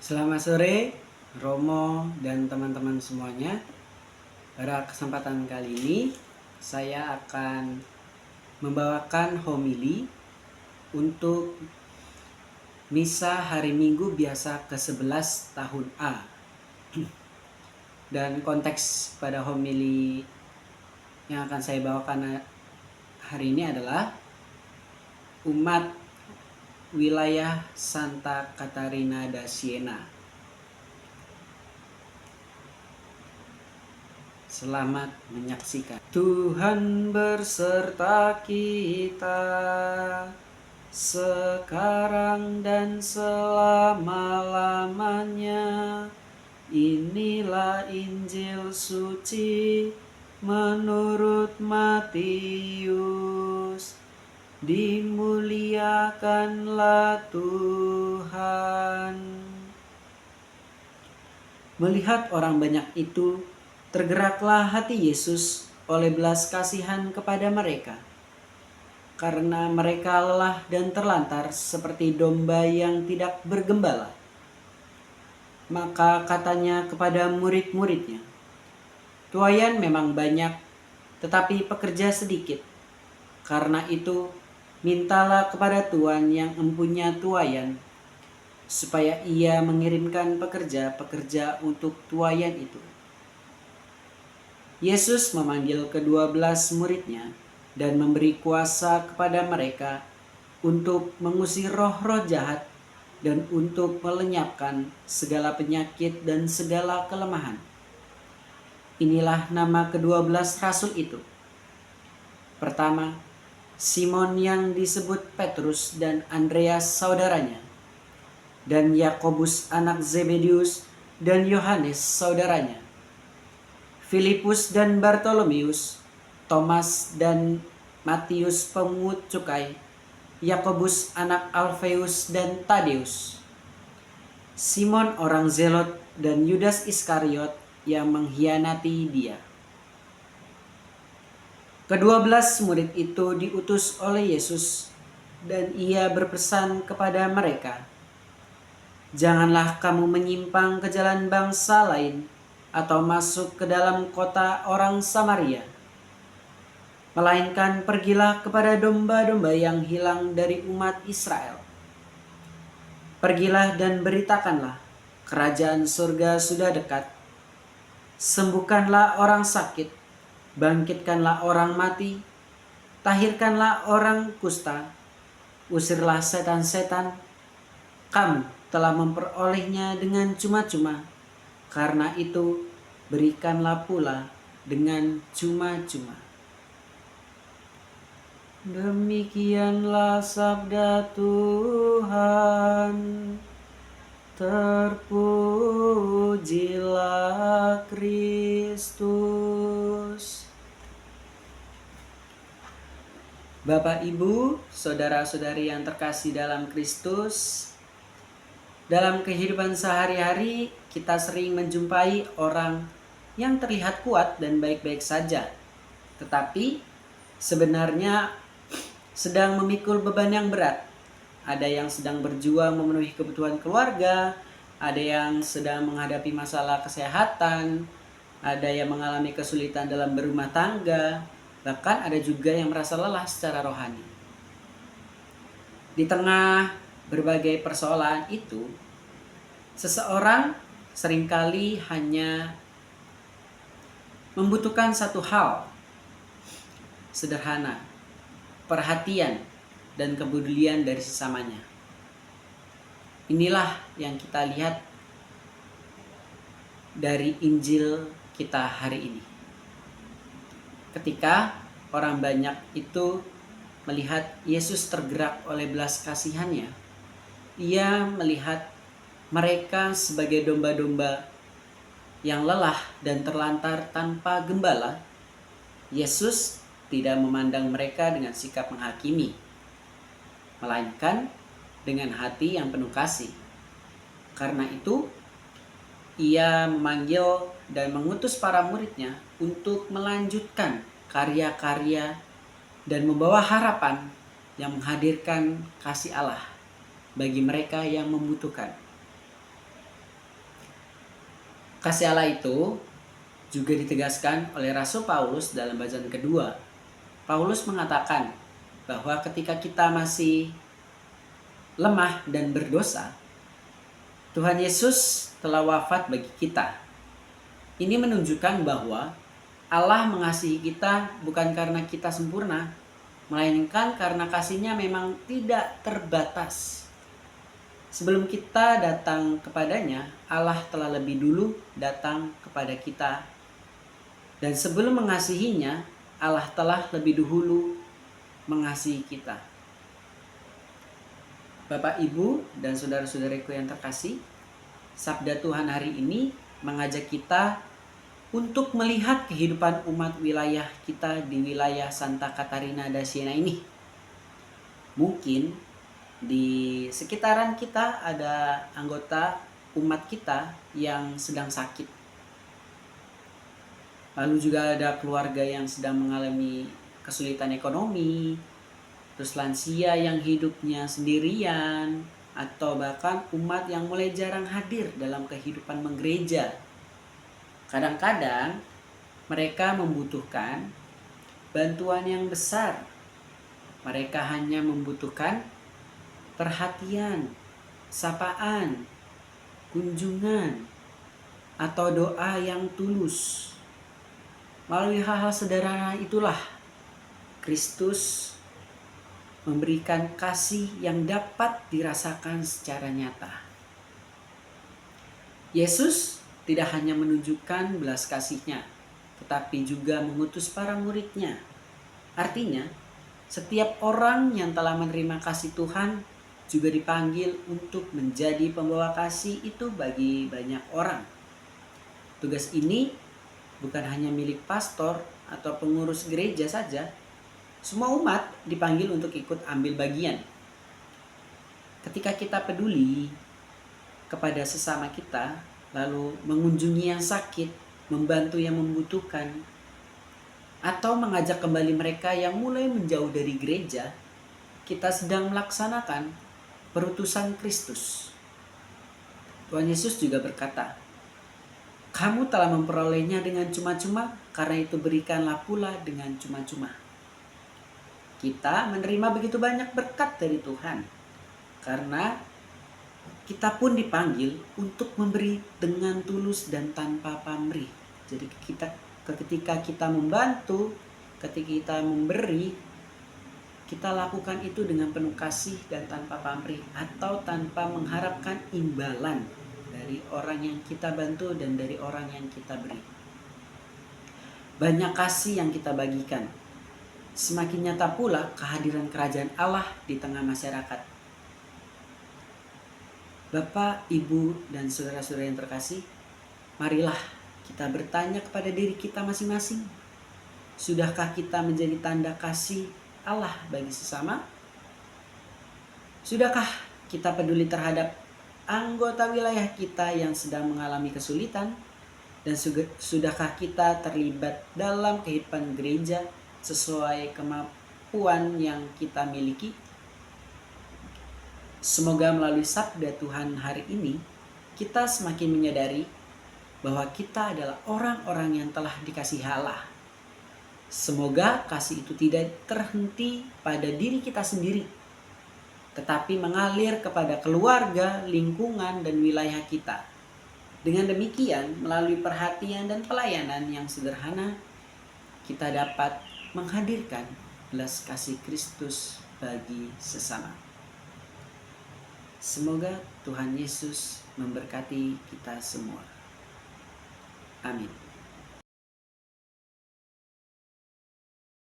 Selamat sore, Romo dan teman-teman semuanya. Pada kesempatan kali ini, saya akan membawakan homili untuk Misa Hari Minggu Biasa ke-11 tahun A. Dan konteks pada homili yang akan saya bawakan hari ini adalah umat wilayah Santa Catarina da Siena. Selamat menyaksikan. Tuhan berserta kita sekarang dan selama-lamanya. Inilah Injil suci menurut Matius. Dimuliakanlah Tuhan. Melihat orang banyak itu, tergeraklah hati Yesus oleh belas kasihan kepada mereka, karena mereka lelah dan terlantar seperti domba yang tidak bergembala. Maka katanya kepada murid-muridnya, "Tuaian memang banyak, tetapi pekerja sedikit. Karena itu, mintalah kepada Tuhan yang empunya tuaian, supaya ia mengirimkan pekerja-pekerja untuk tuaian itu." Yesus memanggil ke-12 muridnya dan memberi kuasa kepada mereka untuk mengusir roh-roh jahat dan untuk melenyapkan segala penyakit dan segala kelemahan. Inilah nama ke-12 rasul itu. Pertama, Simon yang disebut Petrus dan Andreas saudaranya, dan Yakobus anak Zebedius dan Yohanes saudaranya, Filipus dan Bartolomeus, Thomas dan Matius pemungut cukai, Yakobus anak Alfeus dan Tadeus, Simon orang Zelot dan Yudas Iskariot yang mengkhianati dia. Ke-12 murid itu diutus oleh Yesus, dan ia berpesan kepada mereka, "Janganlah kamu menyimpang ke jalan bangsa lain atau masuk ke dalam kota orang Samaria. Melainkan pergilah kepada domba-domba yang hilang dari umat Israel. Pergilah dan beritakanlah, kerajaan surga sudah dekat. Sembuhkanlah orang sakit, bangkitkanlah orang mati, tahirkanlah orang kusta, usirlah setan-setan. Kamu telah memperolehnya dengan cuma-cuma. Karena itu, berikanlah pula dengan cuma-cuma." Demikianlah sabda Tuhan. Terpujilah Kristus. Bapak, Ibu, saudara-saudari yang terkasih dalam Kristus, dalam kehidupan sehari-hari kita sering menjumpai orang yang terlihat kuat dan baik-baik saja, tetapi sebenarnya sedang memikul beban yang berat. Ada yang sedang berjuang memenuhi kebutuhan keluarga, ada yang sedang menghadapi masalah kesehatan, ada yang mengalami kesulitan dalam berumah tangga, bahkan ada juga yang merasa lelah secara rohani. Di tengah berbagai persoalan itu, seseorang seringkali hanya membutuhkan satu hal sederhana, perhatian dan kepedulian dari sesamanya. Inilah yang kita lihat dari Injil kita hari ini. Ketika orang banyak itu melihat Yesus tergerak oleh belas kasihannya, ia melihat mereka sebagai domba-domba yang lelah dan terlantar tanpa gembala. Yesus tidak memandang mereka dengan sikap menghakimi, melainkan dengan hati yang penuh kasih. Karena itu, ia memanggil dan mengutus para muridnya untuk melanjutkan karya-karya dan membawa harapan yang menghadirkan kasih Allah bagi mereka yang membutuhkan. Kasih Allah itu juga ditegaskan oleh Rasul Paulus dalam bacaan kedua. Paulus mengatakan bahwa ketika kita masih lemah dan berdosa, Tuhan Yesus telah wafat bagi kita. Ini menunjukkan bahwa Allah mengasihi kita bukan karena kita sempurna, melainkan karena kasih-Nya memang tidak terbatas. Sebelum kita datang kepadanya, Allah telah lebih dulu datang kepada kita. Dan sebelum mengasihinya, Allah telah lebih dahulu mengasihi kita. Bapak, Ibu, dan saudara-saudariku yang terkasih, Sabda Tuhan hari ini mengajak kita untuk melihat kehidupan umat wilayah kita di wilayah Santa Catarina da Siena ini. Mungkin di sekitaran kita ada anggota umat kita yang sedang sakit. Lalu juga ada keluarga yang sedang mengalami kesulitan ekonomi, terus lansia yang hidupnya sendirian, atau bahkan umat yang mulai jarang hadir dalam kehidupan menggereja. Kadang-kadang mereka membutuhkan bantuan yang besar. Mereka hanya membutuhkan perhatian, sapaan, kunjungan, atau doa yang tulus. Melalui hal-hal sederhana itulah Kristus memberikan kasih yang dapat dirasakan secara nyata. Yesus tidak hanya menunjukkan belas kasih-Nya, tetapi juga mengutus para murid-Nya. Artinya, setiap orang yang telah menerima kasih Tuhan juga dipanggil untuk menjadi pembawa kasih itu bagi banyak orang. Tugas ini bukan hanya milik pastor atau pengurus gereja saja. Semua umat dipanggil untuk ikut ambil bagian. Ketika kita peduli kepada sesama kita, lalu mengunjungi yang sakit, membantu yang membutuhkan, atau mengajak kembali mereka yang mulai menjauh dari gereja, kita sedang melaksanakan perutusan Kristus. Tuhan Yesus juga berkata, "Kamu telah memperolehnya dengan cuma-cuma, karena itu berikanlah pula dengan cuma-cuma." Kita menerima begitu banyak berkat dari Tuhan, karena kita pun dipanggil untuk memberi dengan tulus dan tanpa pamrih. Jadi ketika kita membantu, ketika kita memberi, kita lakukan itu dengan penuh kasih dan tanpa pamrih, atau tanpa mengharapkan imbalan dari orang yang kita bantu dan dari orang yang kita beri. Banyak kasih yang kita bagikan, semakin nyata pula kehadiran kerajaan Allah di tengah masyarakat. Bapak, Ibu, dan saudara-saudara yang terkasih, marilah kita bertanya kepada diri kita masing-masing. Sudahkah kita menjadi tanda kasih Allah bagi sesama? Sudahkah kita peduli terhadap anggota wilayah kita yang sedang mengalami kesulitan? Dan sudahkah kita terlibat dalam kehidupan gereja sesuai kemampuan yang kita miliki? Semoga melalui sabda Tuhan hari ini, kita semakin menyadari bahwa kita adalah orang-orang yang telah dikasihi Allah. Semoga kasih itu tidak terhenti pada diri kita sendiri, tetapi mengalir kepada keluarga, lingkungan, dan wilayah kita. Dengan demikian, melalui perhatian dan pelayanan yang sederhana, kita dapat menghadirkan belas kasih Kristus bagi sesama. Semoga Tuhan Yesus memberkati kita semua. Amin.